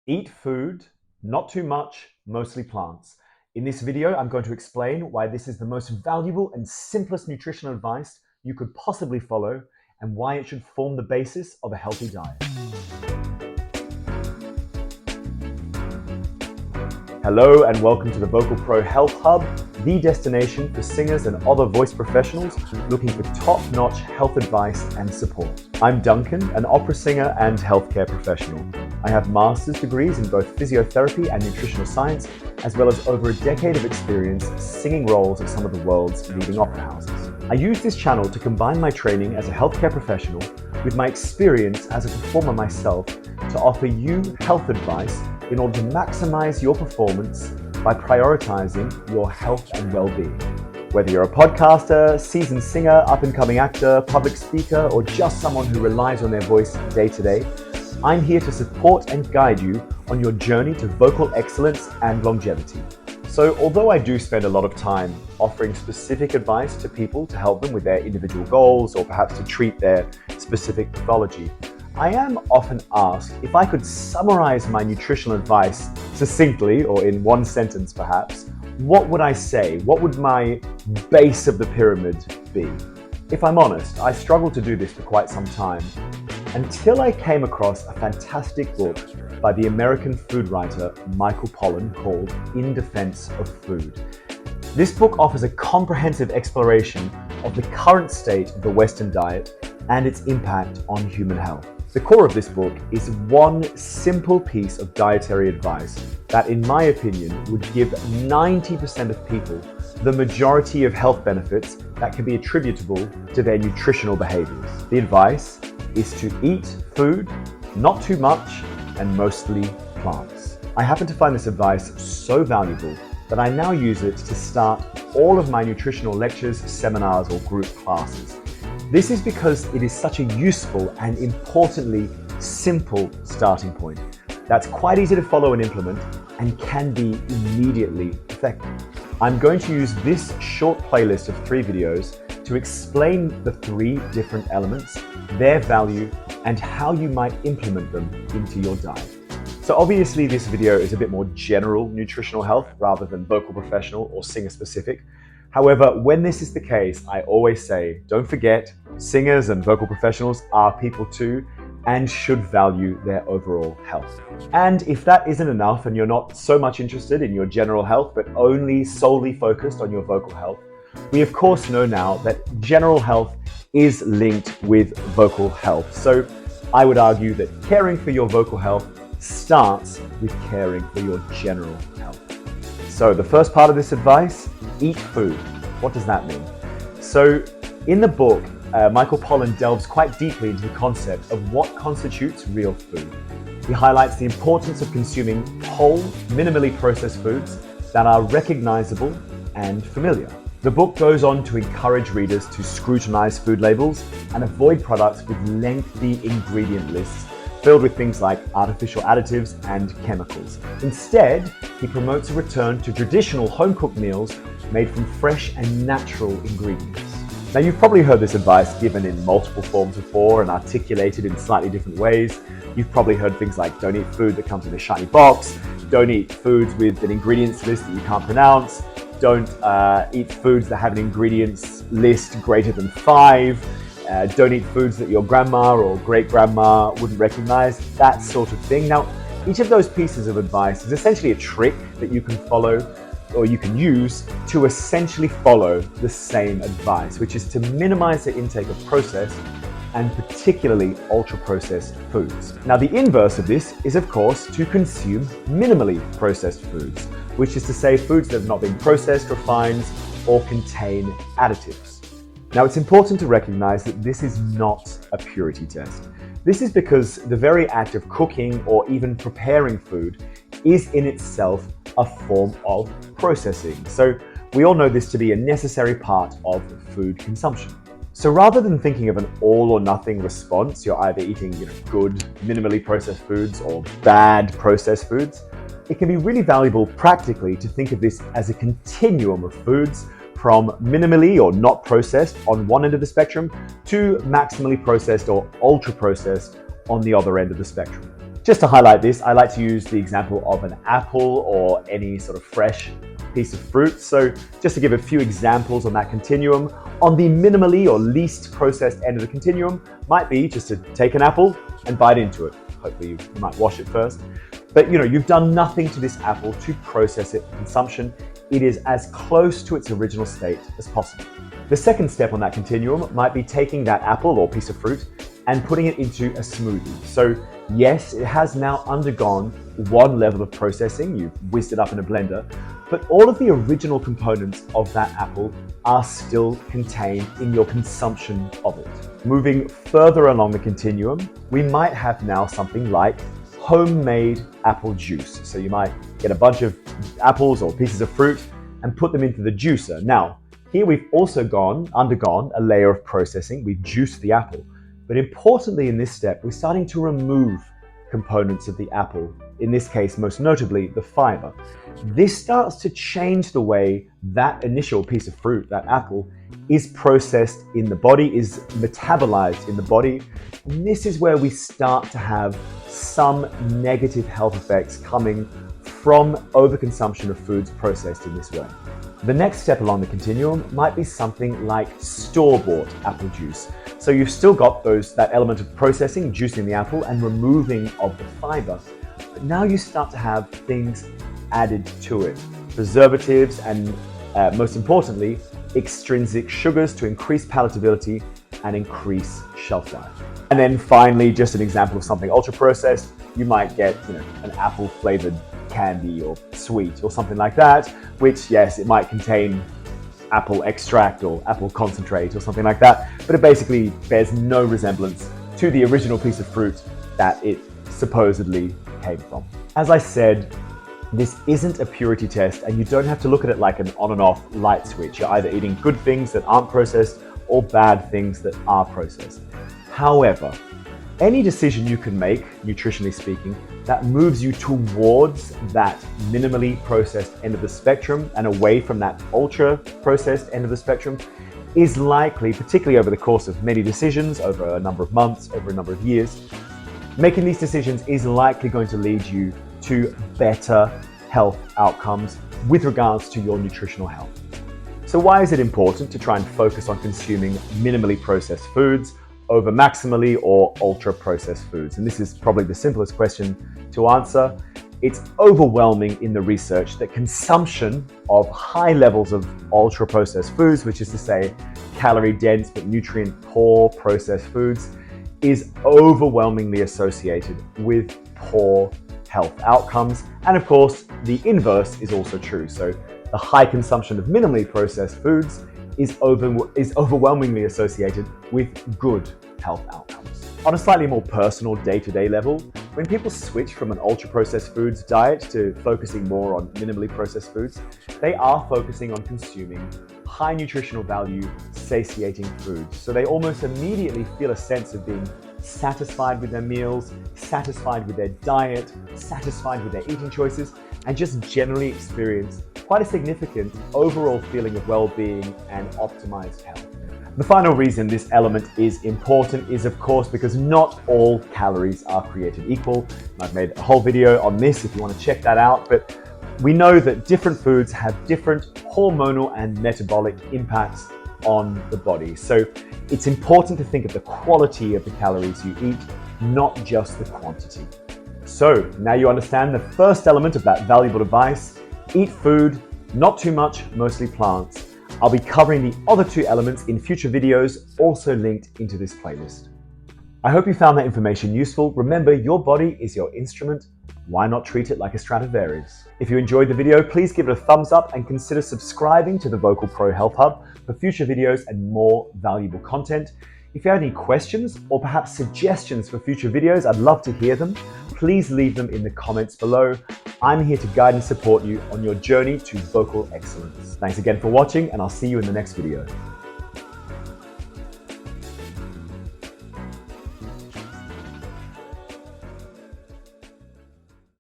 Eat food, not too much, mostly plants. In this video, I'm going to explain why this is the most valuable and simplest nutritional advice you could possibly follow and why it should form the basis of a healthy diet. Hello and welcome to the Vocal Pro Health Hub, the destination for singers and other voice professionals looking for top-notch health advice and support. I'm Duncan, an opera singer and healthcare professional. I have master's degrees in both physiotherapy and nutritional science, as well as over a decade of experience singing roles at some of the world's leading opera houses. I use this channel to combine my training as a healthcare professional with my experience as a performer myself to offer you health advice in order to maximize your performance by prioritizing your health and well-being. Whether you're a podcaster, seasoned singer, up-and-coming actor, public speaker, or just someone who relies on their voice day to day, I'm here to support and guide you on your journey to vocal excellence and longevity. So although I do spend a lot of time offering specific advice to people to help them with their individual goals or perhaps to treat their specific pathology, I am often asked if I could summarize my nutritional advice succinctly or in one sentence perhaps, what would I say? What would my base of the pyramid be? If I'm honest, I struggled to do this for quite some time until I came across a fantastic book by the American food writer Michael Pollan called In Defense of Food. This book offers a comprehensive exploration of the current state of the Western diet and its impact on human health. The core of this book is one simple piece of dietary advice that, in my opinion, would give 90% of people the majority of health benefits that can be attributable to their nutritional behaviors. The advice is to eat food, not too much, and mostly plants. I happen to find this advice so valuable that I now use it to start all of my nutritional lectures, seminars, or group classes. This is because it is such a useful and importantly simple starting point that's quite easy to follow and implement and can be immediately effective. I'm going to use this short playlist of 3 videos to explain the 3 different elements, their value, and how you might implement them into your diet. So obviously this video is a bit more general nutritional health rather than vocal professional or singer specific. However, when this is the case, I always say, don't forget, singers and vocal professionals are people too and should value their overall health. And if that isn't enough and you're not so much interested in your general health, but only solely focused on your vocal health, we of course know now that general health is linked with vocal health. So I would argue that caring for your vocal health starts with caring for your general health. So the first part of this advice, eat food. What does that mean? So in the book, Michael Pollan delves quite deeply into the concept of what constitutes real food. He highlights the importance of consuming whole, minimally processed foods that are recognizable and familiar. The book goes on to encourage readers to scrutinize food labels and avoid products with lengthy ingredient lists filled with things like artificial additives and chemicals. Instead, he promotes a return to traditional home-cooked meals made from fresh and natural ingredients. Now, you've probably heard this advice given in multiple forms before and articulated in slightly different ways. You've probably heard things like don't eat food that comes in a shiny box, don't eat foods with an ingredients list that you can't pronounce, don't eat foods that have an ingredients list greater than 5, don't eat foods that your grandma or great-grandma wouldn't recognize, that sort of thing. Now, each of those pieces of advice is essentially a trick that you can follow or you can use to essentially follow the same advice, which is to minimize the intake of processed and particularly ultra-processed foods. Now, the inverse of this is, of course, to consume minimally processed foods, which is to say foods that have not been processed, refined, or contain additives. Now, it's important to recognize that this is not a purity test. This is because the very act of cooking or even preparing food is in itself a form of processing. So we all know this to be a necessary part of food consumption. So rather than thinking of an all or nothing response, you're either eating good, minimally processed foods or bad processed foods, it can be really valuable practically to think of this as a continuum of foods from minimally or not processed on one end of the spectrum to maximally processed or ultra processed on the other end of the spectrum. Just to highlight this, I like to use the example of an apple or any sort of fresh piece of fruit. So just to give a few examples on that continuum, on the minimally or least processed end of the continuum might be just to take an apple and bite into it. Hopefully you might wash it first. But you've done nothing to this apple to process it for consumption. It is as close to its original state as possible. The second step on that continuum might be taking that apple or piece of fruit and putting it into a smoothie. So yes, it has now undergone one level of processing. You've whizzed it up in a blender, but all of the original components of that apple are still contained in your consumption of it. Moving further along the continuum, we might have now something like homemade apple juice. So you might get a bunch of apples or pieces of fruit and put them into the juicer. Now, here we've also undergone a layer of processing. We've juiced the apple. But importantly in this step, we're starting to remove components of the apple, in this case, most notably the fiber. This starts to change the way that initial piece of fruit, that apple, is processed in the body, is metabolized in the body. And this is where we start to have some negative health effects coming from overconsumption of foods processed in this way. The next step along the continuum might be something like store-bought apple juice. So you've still got that element of processing, juicing the apple and removing of the fiber. But now you start to have things added to it. Preservatives and most importantly, extrinsic sugars to increase palatability and increase shelf life. And then finally, just an example of something ultra-processed, you might get an apple-flavored candy or sweet or something like that, which yes, it might contain apple extract or apple concentrate or something like that, but it basically bears no resemblance to the original piece of fruit that it supposedly came from. As I said, this isn't a purity test and you don't have to look at it like an on and off light switch. You're either eating good things that aren't processed or bad things that are processed. However, any decision you can make, nutritionally speaking, that moves you towards that minimally processed end of the spectrum and away from that ultra processed end of the spectrum is likely, particularly over the course of many decisions, over a number of months, over a number of years, making these decisions is likely going to lead you to better health outcomes with regards to your nutritional health. So why is it important to try and focus on consuming minimally processed foods over maximally or ultra processed foods? And this is probably the simplest question to answer. It's overwhelming in the research that consumption of high levels of ultra processed foods, which is to say calorie dense but nutrient poor processed foods, is overwhelmingly associated with poor health outcomes. And of course, the inverse is also true. So the high consumption of minimally processed foods is overwhelmingly associated with good health outcomes. On a slightly more personal day-to-day level, when people switch from an ultra-processed foods diet to focusing more on minimally processed foods, they are focusing on consuming high nutritional value, satiating foods. So they almost immediately feel a sense of being satisfied with their meals, satisfied with their diet, satisfied with their eating choices, and just generally experience quite a significant overall feeling of well-being and optimized health. The final reason this element is important is, of course, because not all calories are created equal. I've made a whole video on this if you want to check that out, but we know that different foods have different hormonal and metabolic impacts on the body. So it's important to think of the quality of the calories you eat, not just the quantity. So now you understand the first element of that valuable advice: eat food, not too much, mostly plants. I'll be covering the other two elements in future videos, also linked into this playlist. I hope you found that information useful. Remember, your body is your instrument. Why not treat it like a Stradivarius? If you enjoyed the video, please give it a thumbs up and consider subscribing to the Vocal Pro Health Hub for future videos and more valuable content. If you have any questions or perhaps suggestions for future videos, I'd love to hear them. Please leave them in the comments below. I'm here to guide and support you on your journey to vocal excellence. Thanks again for watching, and I'll see you in the next video.